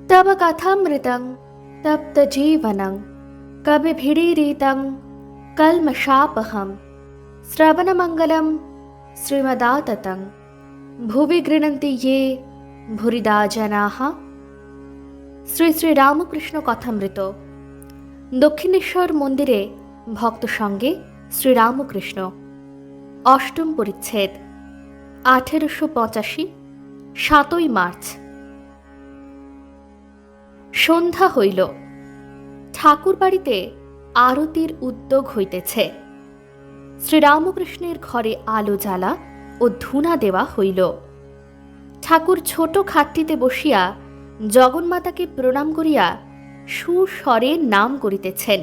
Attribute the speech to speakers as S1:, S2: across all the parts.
S1: तव कथामृतं तप्तजीवनं कविभिरीरितं कल्मषापहं श्रवणमङ्गलं श्रीमदाततं भुवि गृह्णन्ति ये भूरिदा जनाः। শ্রী শ্রী রামকৃষ্ণ কথামৃত। দক্ষিণেশ্বর মন্দিরে ভক্ত সঙ্গে শ্রীরামকৃষ্ণ। অষ্টম পরিচ্ছেদ। 1885 7ই মার্চ। সন্ধ্যা হইল। ঠাকুর বাড়িতে আরতির উদ্যোগ হইতেছে। শ্রীরামকৃষ্ণের ঘরে আলো জ্বালা ও ধূনা দেওয়া হইল। ঠাকুর ছোট খাটটিতে বসিয়া জগন্মাতাকে প্রণাম করিয়া সুস্বরে নাম করিতেছেন।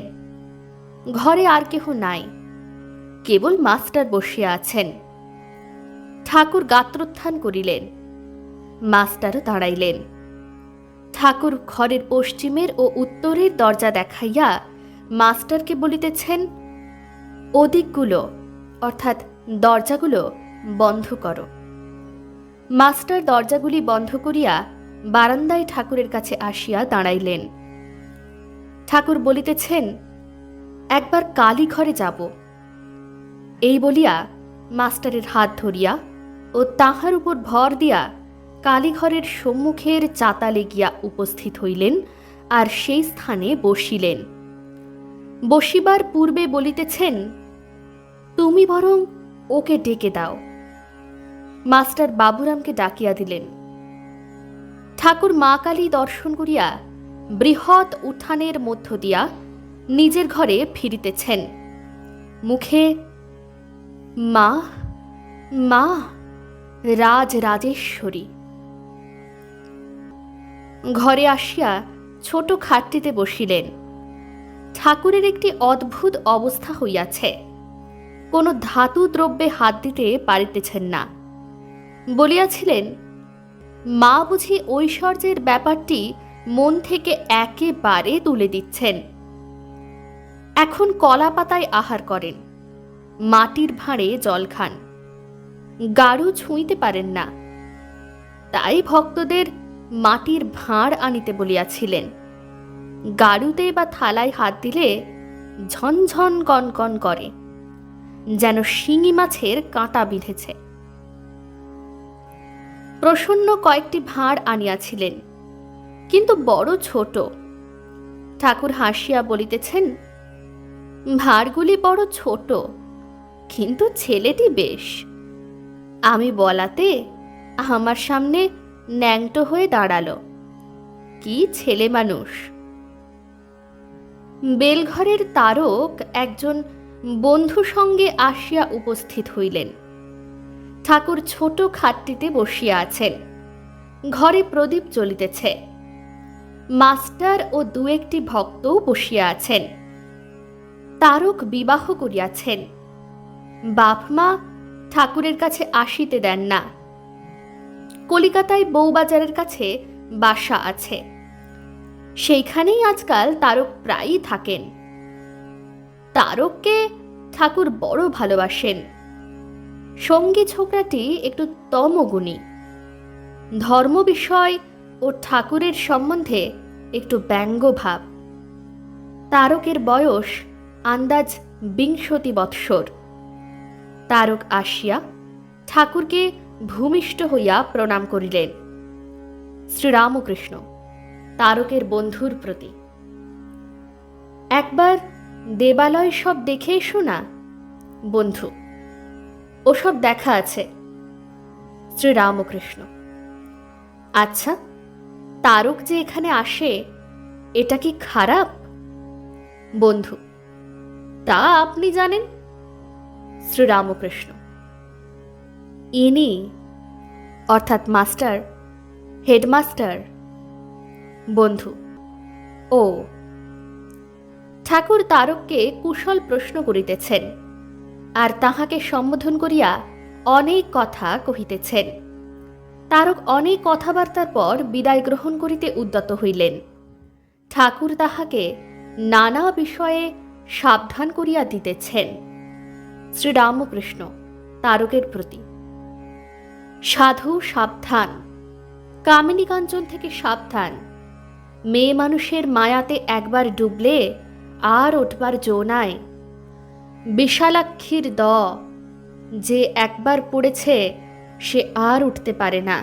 S1: ঘরে আর কেহ নাই, কেবল মাস্টার বসিয়া আছেন। ঠাকুর গাত্রোত্থান করিলেন, মাস্টারও দাঁড়াইলেন। ঠাকুর ঘরের পশ্চিমের ও উত্তরের দরজা দেখাইয়া মাস্টারকে বলিতেছেন, ওদিকগুলো অর্থাৎ দরজাগুলো বন্ধ করো। মাস্টার দরজাগুলি বন্ধ করিয়া বারান্দায় ঠাকুরের কাছে আসিয়া দাঁড়াইলেন। ঠাকুর বলিতেছেন, একবার কালী ঘরে যাব। এই বলিয়া মাস্টারের হাত ধরিয়া ও তাহার উপর ভর দিয়া কালীঘরের সম্মুখের চাতালে গিয়া উপস্থিত হইলেন আর সেই স্থানে বসিলেন। বসিবার পূর্বে বলিতেছেন, তুমি বরং ওকে ডেকে দাও। মাস্টার বাবুরামকে ডাকিয়া দিলেন। ঠাকুর মা কালী দর্শন করিয়া বৃহৎ উঠানের মধ্য দিয়া নিজের ঘরে ফিরিতেছেন। মুখে মা মা রাজরাজেশ্বরী। ঘরে আসিয়া ছোট খাটটিতে বসিলেন। ঠাকুরের একটি অদ্ভুত অবস্থা হইয়াছে। কোনো ধাতু দ্রব্যে হাত দিতে পারিতেছেন না। বলিয়াছিলেন, মা বুঝি ঐশ্বর্যের ব্যাপারটি মন থেকে একেবারে তুলে দিচ্ছেন। এখন কলা পাতায় আহার করেন, মাটির ভাঁড়ে জল খান, গাড়ু ছুঁইতে পারেন না। তাই ভক্তদের মাটির ভাঁড় আনিতে বলিয়াছিলেন। গাড়ুতে বা থালায় হাত দিলে ঝনঝন কনকন করে, যেন শিঙি মাছের কাঁটা বিঁধেছে। প্রসন্ন কয়েকটি ভাঁড় আনিয়াছিলেন, কিন্তু বড় ছোট। ঠাকুর হাসিয়া বলিতেছেন, ভাঁড়গুলি বড় ছোট, কিন্তু ছেলেটি বেশ। আমি বলাতে আমার সামনে ন্যাংটো হয়ে দাঁড়ালো। কি ছেলে মানুষ! বেলঘরের তারক একজন বন্ধু সঙ্গে আসিয়া উপস্থিত হইলেন। ঠাকুর ছোট খাটটিতে বসিয়া আছেন। ঘরে প্রদীপ জ্বলিতেছে। মাস্টার ও দু একটি ভক্তও বসিয়া আছেন। তারক বিবাহ করিয়াছেন। বাপ মা ঠাকুরের কাছে আসিতে দেন না। কলিকাতায় বউবাজারের কাছে বাসা আছে, সেইখানেই আজকাল তারক প্রায়ই থাকেন। তারককে ঠাকুর বড় ভালোবাসেন। সঙ্গী ছোকরাটি একটু তমগুণী, ধর্ম বিষয় ও ঠাকুরের সম্বন্ধে একটু ব্যঙ্গভাব। তারকের বয়স আন্দাজ 20 বৎসর। তারক আসিয়া ঠাকুরকে ভূমিষ্ঠ হইয়া প্রণাম করিলেন। শ্রীরামকৃষ্ণ তারকের বন্ধুর প্রতি, একবার দেবালয় সব দেখে এসো না। বন্ধু, ওসব দেখা আছে। শ্রীরামকৃষ্ণ, আচ্ছা, তারক যে এখানে আসে এটা কি খারাপ? বন্ধু, তা আপনি জানেন। শ্রীরামকৃষ্ণ, ইনি অর্থাৎ মাস্টার, হেডমাস্টার। বন্ধু, ও। ঠাকুর তারককে কুশল প্রশ্ন করিতেছেন আর তাহাকে সম্বোধন করিয়া অনেক কথা কহিতেছেন। তারক অনেক কথাবার্তার পর বিদায় গ্রহণ করিতে উদ্যত হইলেন। ঠাকুর তাহাকে নানা বিষয়ে সাবধান করিয়া দিতেছেন। শ্রীরামকৃষ্ণ তারকের প্রতি, সাধু সাবধান, কামিনী কাঞ্চন থেকে সাবধান, মেয়ে মানুষের মায়াতে একবার ডুবলে আর উঠবার জো নাই। বিশালাক্ষীর যে একবার পড়েছে সে আর উঠতে পারে না।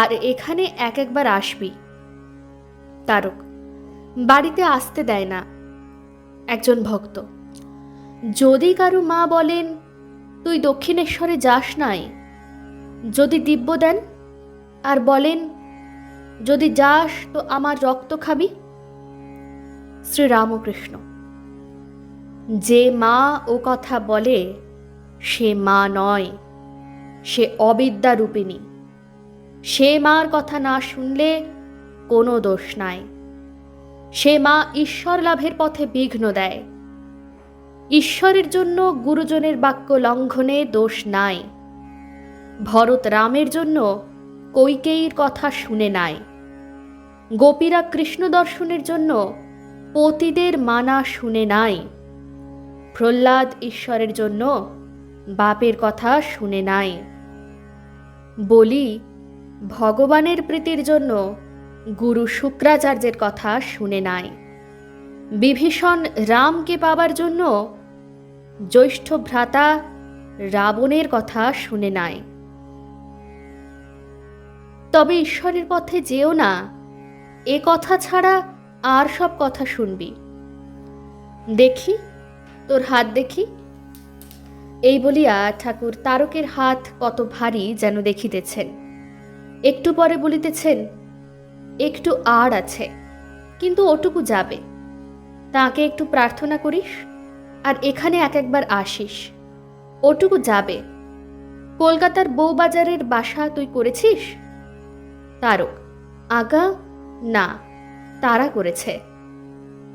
S1: আর এখানে একবার আসবি। তারক: বাড়িতে আসতে দেয় না। একজন ভক্ত: যদি কারু মা বলেন তুই দক্ষিণেশ্বরে যাস নাই, যদি দিব্য দেন আর বলেন যদি যাস তো আমার রক্ত খাবি। শ্রীরামকৃষ্ণ: যে মা ও কথা বলে সে মা নয়, সে অবিদ্যারূপিণী। সে মার কথা না শুনলে কোনো দোষ নাই। সে মা ঈশ্বর লাভের পথে বিঘ্ন দেয়। ঈশ্বরের জন্য গুরুজনের বাক্য লঙ্ঘনে দোষ নাই। ভরত রামের জন্য কৈকেয়ীর কথা শুনে নাই। গোপীরা কৃষ্ণ দর্শনের জন্য পতিদের মানা শুনে নাই। প্রহ্লাদ ঈশ্বরের জন্য বাপের কথা শুনে নাই। বলি ভগবানের প্রীতির জন্য গুরু শুক্রাচার্যের কথা শুনে নাই। বিভীষণ রামকে পাবার জন্য জ্যৈষ্ঠ ভ্রাতা রাবণের কথা শুনে নাই। তবে ঈশ্বরের পথে যেও না, এ কথা ছাড়া আর সব কথা শুনবি। দেখি তোর হাত দেখি। এই বলিয়া ঠাকুর তারকের হাত কত ভারী যেন দেখিতেছেন। একটু পরে বলিতেছেন, একটু আর আছে, কিন্তু ওটুকু যাবে। তাকে একটু প্রার্থনা করিস আর এখানে একবার আসিস, ওটুকু যাবে। কলকাতার বউবাজারের বাসা তুই করেছিস? তারক: আগা না, তারা করেছে।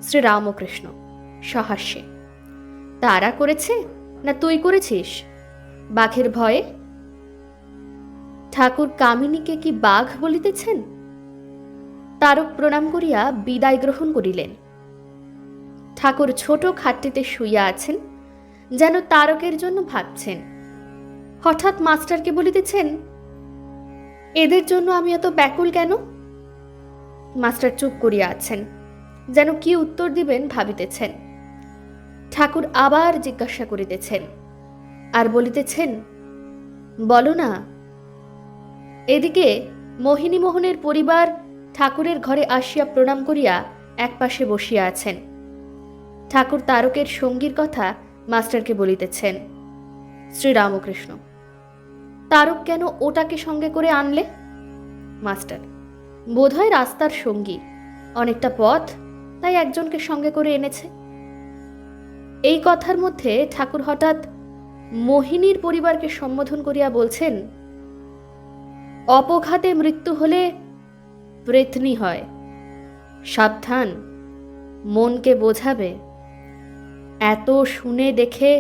S1: শ্রীরামকৃষ্ণ সহাস্যে: তারা করেছে না তুই করেছিস? বাঘের ভয়ে? ঠাকুর কামিনীকে কি বাঘ বলিতেছেন? তারক প্রণাম করিয়া বিদায় গ্রহণ করিলেন। ঠাকুর ছোট খাটটিতে শুইয়া আছেন, যেন তারকের জন্য ভাবছেন। হঠাৎ মাস্টারকে বলিতেছেন, এদের জন্য আমি এত ব্যাকুল কেন? মাস্টার চুপ করিয়া আছেন, যেন কি উত্তর দিবেন ভাবিতেছেন। ঠাকুর আবার জিজ্ঞাসা করিতেছেন আর বলিতেছেন, বলো না। এদিকে মোহিনীমোহনের পরিবার ঠাকুরের ঘরে আসিয়া প্রণাম করিয়া একপাশে বসিয়া আছেন। ঠাকুর তারকের সঙ্গীর কথা মাস্টারকে বলিতেছেন। শ্রীরামকৃষ্ণ: তারক কেন ওটাকে সঙ্গে করে আনলে? মাস্টার: বোধহয় রাস্তার সঙ্গী, অনেকটা পথ, তাই একজনকে সঙ্গে করে এনেছে। এই কথার মধ্যে ঠাকুর হঠাৎ মোহিনীর পরিবারকে সম্বোধন করিয়া বলছেন, অপঘাতে মৃত্যু হলে প্রেতনী হয়, সাবধান, মনকে বোঝাবে। এত শুনে দেখে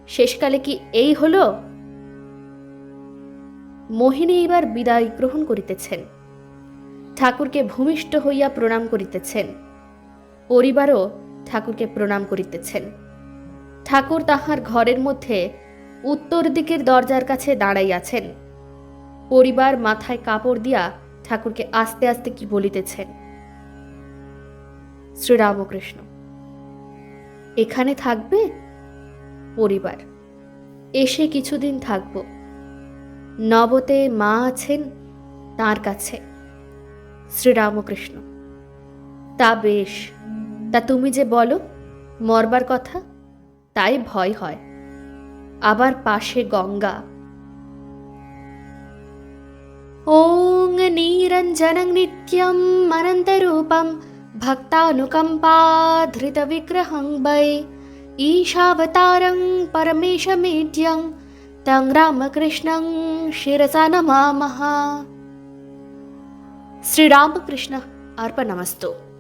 S1: শেষকালে কি এই হলো? মোহিনী এবার বিদায় গ্রহণ করিতেছেন। ঠাকুরকে ভূমিষ্ঠ হইয়া প্রণাম করিতেছেন। পরিবারও ঠাকুরকে প্রণাম করিতেছেন। ঠাকুর তাহার ঘরের মধ্যে উত্তর দিকের দরজার কাছে দাঁড়াইয়াছেন। পরিবার মাথায় কাপড় দিয়া ঠাকুরকে আস্তে আস্তে কি বলিতেছেন। শ্রীরামকৃষ্ণ: এখানে থাকবে? পরিবার: এসে কিছুদিন থাকব। নবতে মা আছেন, তার কাছে। শ্রীরামকৃষ্ণ: তা বেশ, তা তুমি যে বলো মরবার কথা, তাই ভয় হয়। আবার পাশে গঙ্গা। ওং নিরঞ্জনং নিত্যম অনন্তরূপম ভক্তানুকম্পাধৃতবিগ্রহং বৈ ঈশাবতারং পরমেশমেঢ্যং तं रामकृष्णं शिरसा नमामः। श्रीरामकृष्ण अर्पणमस्तु।